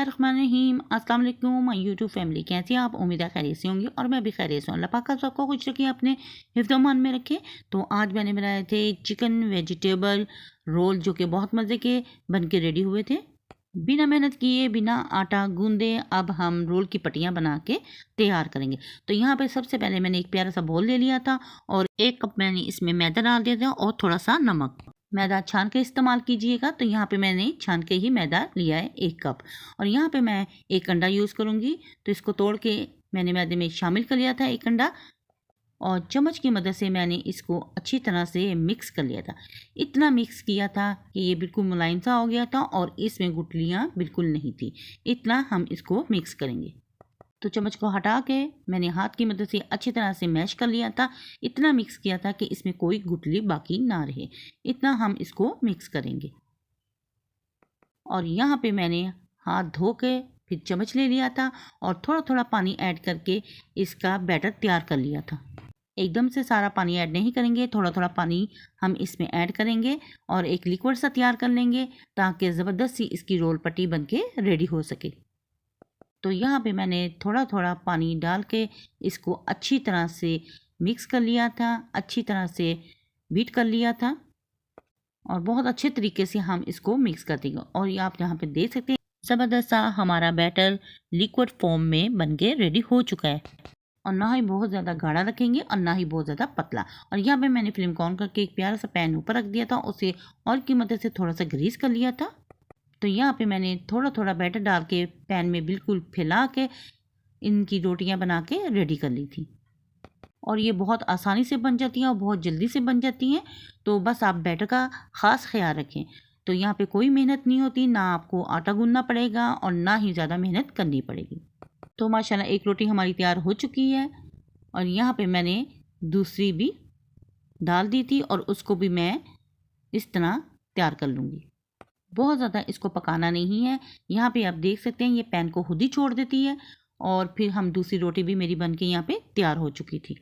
बिस्मिल्लाहिर्रहमानिर्रहीम। अस्सलाम वालेकुम माय यूट्यूब फैमिली, कैसी हैं आप? उम्मीद है खैरियत से होंगी और मैं भी खैरियत से हूँ। अल्लाह पाक का सबको कुछ रखे, अपने हिफ्ज़-ओ-मान में रखे। तो आज मैंने बनाए थे चिकन वेजिटेबल रोल, जो कि बहुत मज़े के बन के रेडी हुए थे। बिना मेहनत किए, बिना आटा गूंदे अब हम रोल की पट्टियाँ बना के तैयार करेंगे। तो यहाँ पे सबसे पहले मैंने एक प्यारा सा बोल ले लिया था और 1 कप मैंने इसमें मैदा डाल दिया था और थोड़ा सा नमक। मैदा छान के इस्तेमाल कीजिएगा। तो यहाँ पे मैंने छान के ही मैदा लिया है 1 कप। और यहाँ पे मैं 1 अंडा यूज़ करूँगी। तो इसको तोड़ के मैंने मैदे में शामिल कर लिया था 1 अंडा, और चम्मच की मदद से मैंने इसको अच्छी तरह से मिक्स कर लिया था। इतना मिक्स किया था कि ये बिल्कुल मुलायम सा हो गया था और इसमें गुठलियाँ बिल्कुल नहीं थी। इतना हम इसको मिक्स करेंगे। तो चम्मच को हटा के मैंने हाथ की मदद से अच्छी तरह से मैश कर लिया था। इतना मिक्स किया था कि इसमें कोई गुठली बाकी ना रहे। इतना हम इसको मिक्स करेंगे। और यहाँ पे मैंने हाथ धो के फिर चम्मच ले लिया था और थोड़ा थोड़ा पानी ऐड करके इसका बैटर तैयार कर लिया था। एकदम से सारा पानी ऐड नहीं करेंगे, थोड़ा थोड़ा पानी हम इसमें ऐड करेंगे और एक लिक्विड सा तैयार कर लेंगे ताकि ज़बरदस्त सी इसकी रोल पट्टी बन के रेडी हो सके। तो यहाँ पे मैंने थोड़ा थोड़ा पानी डाल के इसको अच्छी तरह से मिक्स कर लिया था, अच्छी तरह से बीट कर लिया था और बहुत अच्छे तरीके से हम इसको मिक्स कर देंगे। और ये आप यहाँ पे देख सकते हैं ज़बरदस्त सा हमारा बैटर लिक्विड फॉर्म में बन के रेडी हो चुका है। और ना ही बहुत ज़्यादा गाढ़ा रखेंगे और ना ही बहुत ज़्यादा पतला। और यहाँ पे मैंने फ्लेम को ऑन करके एक प्यारा सा पैन ऊपर रख दिया था, उसे ऑयल की मदद से थोड़ा सा ग्रीस कर लिया था। तो यहाँ पे मैंने थोड़ा थोड़ा बैटर डाल के पैन में बिल्कुल फैला के इनकी रोटियाँ बना के रेडी कर ली थी। और ये बहुत आसानी से बन जाती हैं और बहुत जल्दी से बन जाती हैं। तो बस आप बैटर का ख़ास ख्याल रखें। तो यहाँ पे कोई मेहनत नहीं होती, ना आपको आटा गूंदना पड़ेगा और ना ही ज़्यादा मेहनत करनी पड़ेगी। तो माशाल्लाह एक रोटी हमारी तैयार हो चुकी है और यहाँ पे मैंने दूसरी भी डाल दी थी और उसको भी मैं इस तरह तैयार कर लूँगी। बहुत ज़्यादा इसको पकाना नहीं है। यहाँ पे आप देख सकते हैं ये पैन को खुद ही छोड़ देती है। और फिर हम दूसरी रोटी भी मेरी बन के यहाँ पे तैयार हो चुकी थी।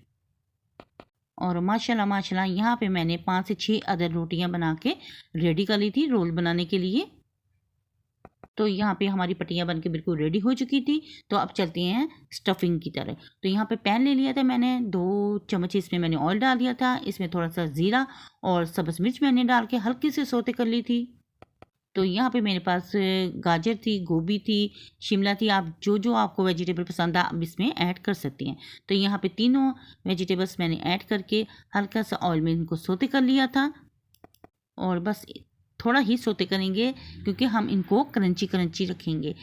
और माशाल्लाह माशाल्लाह यहाँ पे मैंने 5 से 6 अदर रोटियाँ बना के रेडी कर ली थी रोल बनाने के लिए। तो यहाँ पे हमारी पट्टियाँ बन के बिल्कुल रेडी हो चुकी थी। तो अब चलते हैं स्टफिंग की तरफ। तो यहाँ पे पैन ले लिया था मैंने, 2 चम्मच इसमें मैंने ऑयल डाल दिया था। इसमें थोड़ा सा ज़ीरा और सब्ज़ मिर्च मैंने डाल के हल्की से सौते कर ली थी। तो यहाँ पे मेरे पास गाजर थी, गोभी थी, शिमला थी। आप जो जो आपको वेजिटेबल पसंद है आप इसमें ऐड कर सकती हैं। तो यहाँ पे तीनों वेजिटेबल्स मैंने ऐड करके हल्का सा ऑयल में इनको सौते कर लिया था। और बस थोड़ा ही सौते करेंगे क्योंकि हम इनको क्रंची क्रंची रखेंगे,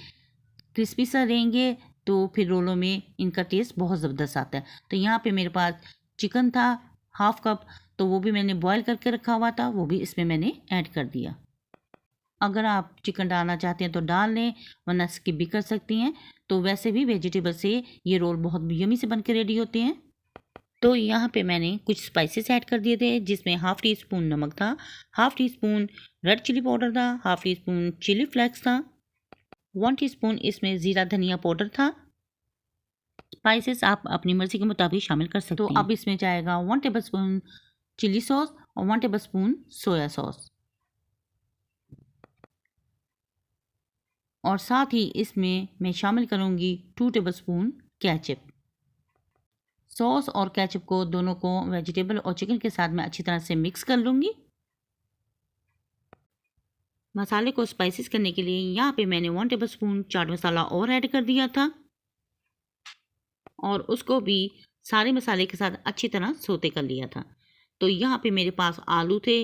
क्रिस्पी सा रहेंगे तो फिर रोलों में इनका टेस्ट बहुत ज़बरदस्त आता है। तो यहाँ पे मेरे पास चिकन था 1/2 कप, तो वो भी मैंने बॉयल करके रखा हुआ था, वो भी इसमें मैंने ऐड कर दिया। अगर आप चिकन डालना चाहते हैं तो डाल लें, वरना स्किप भी कर सकती हैं। तो वैसे भी वेजिटेबल से ये रोल बहुत यमी से बन के रेडी होते हैं। तो यहाँ पे मैंने कुछ स्पाइसेस ऐड कर दिए थे, जिसमें 1/2 टी स्पून नमक था, 1/2 teaspoon red chilli powder था, 1/2 टी स्पून चिली फ्लेक्स था, 1 टीस्पून इसमें ज़ीरा धनिया पाउडर था। स्पाइसेस आप अपनी मर्ज़ी के मुताबिक शामिल कर सकते हैं। तो अब इसमें जाएगा 1 टेबल स्पून चिली सॉस और 1 टेबल स्पून सोया सॉस। और साथ ही इसमें मैं शामिल करूँगी 2 टेबल स्पून केचप। सॉस और केचप को दोनों को वेजिटेबल और चिकन के साथ मैं अच्छी तरह से मिक्स कर लूँगी। मसाले को स्पाइसेस करने के लिए यहाँ पे मैंने 1 टेबल स्पून चाट मसाला और ऐड कर दिया था और उसको भी सारे मसाले के साथ अच्छी तरह सौते कर लिया था। तो यहाँ पे मेरे पास आलू थे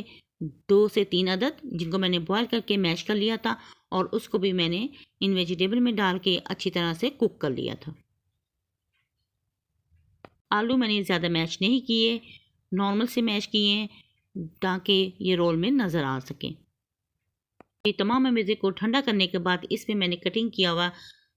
2 से 3 अदद, जिनको मैंने बॉयल करके मैश कर लिया था और उसको भी मैंने इन वेजिटेबल में डाल के अच्छी तरह से कुक कर लिया था। आलू मैंने ज़्यादा मैश नहीं किए, नॉर्मल से मैश किए हैं ताकि ये रोल में नज़र आ सके। ये तमाम मज़े को ठंडा करने के बाद इसमें मैंने कटिंग किया हुआ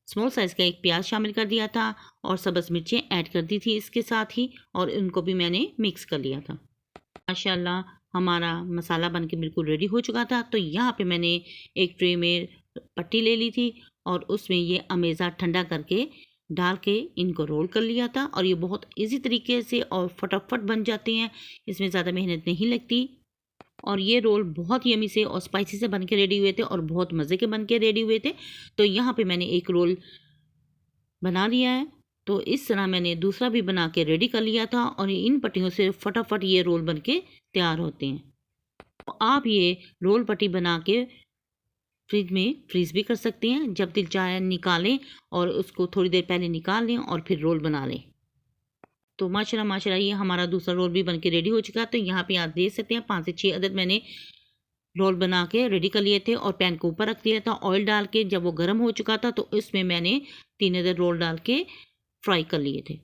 स्मॉल साइज़ का एक प्याज शामिल कर दिया था और सब्ज़ मिर्चें ऐड कर दी थी इसके साथ ही, और इनको भी मैंने मिक्स कर लिया था। माशाल्लाह हमारा मसाला बन के बिल्कुल रेडी हो चुका था। तो यहाँ पे मैंने एक ट्रे में पट्टी ले ली थी और उसमें ये अमेज़ा ठंडा करके डाल के इनको रोल कर लिया था। और ये बहुत इजी तरीके से और फटाफट बन जाते हैं, इसमें ज़्यादा मेहनत नहीं लगती। और ये रोल बहुत यमी से और स्पाइसी से बन के रेडी हुए थे और बहुत मज़े के बन के रेडी हुए थे। तो यहाँ पे मैंने एक रोल बना लिया है। तो इस तरह मैंने दूसरा भी बना के रेडी कर लिया था और इन पट्टियों से फटाफट ये रोल बन के तैयार होते हैं। तो आप ये रोल पट्टी बना के फ्रिज में फ्रीज़ भी कर सकते हैं। जब दिल चाहे निकालें और उसको थोड़ी देर पहले निकाल लें और फिर रोल बना लें। तो माशाल्लाह ये हमारा दूसरा रोल भी बन के रेडी हो चुका है। तो यहाँ पे आप देख सकते हैं 5 से 6 अदद मैंने रोल बना के रेडी कर लिए थे और पैन को ऊपर रख दिया था ऑयल डाल के। जब वो गर्म हो चुका था तो इसमें मैंने 3 अदद रोल डाल के फ्राई कर लिए थे।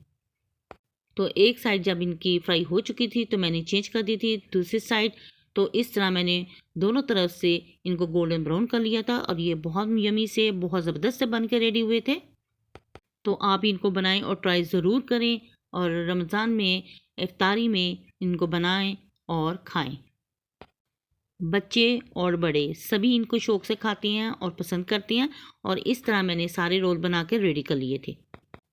तो एक साइड जब इनकी फ्राई हो चुकी थी तो मैंने चेंज कर दी थी दूसरी साइड। तो इस तरह मैंने दोनों तरफ से इनको गोल्डन ब्राउन कर लिया था और ये बहुत यमी से बहुत ज़बरदस्त से बन के रेडी हुए थे। तो आप इनको बनाएं और ट्राई ज़रूर करें और रमज़ान में इफ्तारी में इनको बनाएं और खाएं। बच्चे और बड़े सभी इनको शौक़ से खाते हैं और पसंद करते हैं। और इस तरह मैंने सारे रोल बना के रेडी कर लिए थे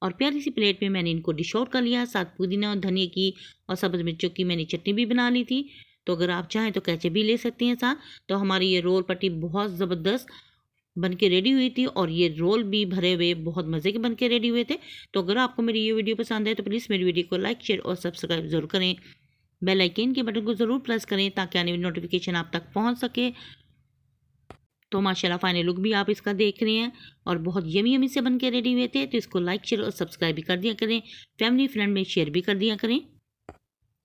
और प्यारी सी प्लेट में मैंने इनको डिश आउट कर लिया। साथ पुदीना और धनिया की और सब्ज़ मिर्चों की मैंने चटनी भी बना ली थी। तो अगर आप चाहें तो कैचे भी ले सकते हैं साथ। तो हमारी ये रोल पट्टी बहुत ज़बरदस्त बन के रेडी हुई थी और ये रोल भी भरे हुए बहुत मज़े के बन के रेडी हुए थे। तो अगर आपको मेरी ये वीडियो पसंद है तो प्लीज़ मेरी वीडियो को लाइक शेयर और सब्सक्राइब ज़रूर करें। बेल आइकन के बटन को ज़रूर प्रेस करें ताकि आने वाली नोटिफिकेशन आप तक पहुंच सके। तो माशाल्लाह फाइनल लुक भी आप इसका देख रहे हैं और बहुत यमी यमी से बन के रेडी हुए थे। तो इसको लाइक शेयर और सब्सक्राइब भी कर दिया करें, फैमिली फ्रेंड में शेयर भी कर दिया करें।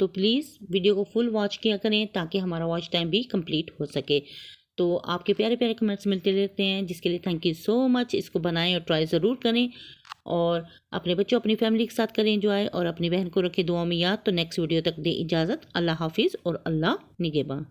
तो प्लीज़ वीडियो को फुल वॉच किया करें ताकि हमारा वॉच टाइम भी कंप्लीट हो सके। तो आपके प्यारे प्यारे कमेंट्स मिलते रहते हैं जिसके लिए थैंक यू सो मच। इसको बनाएं और ट्राई ज़रूर करें और अपने बच्चों अपनी फैमिली के साथ करें एंजॉय और अपनी बहन को रखें दुआ में याद। तो नेक्स्ट वीडियो तक दे इजाज़त। अल्लाह हाफिज़ और अल्लाह निगहबान।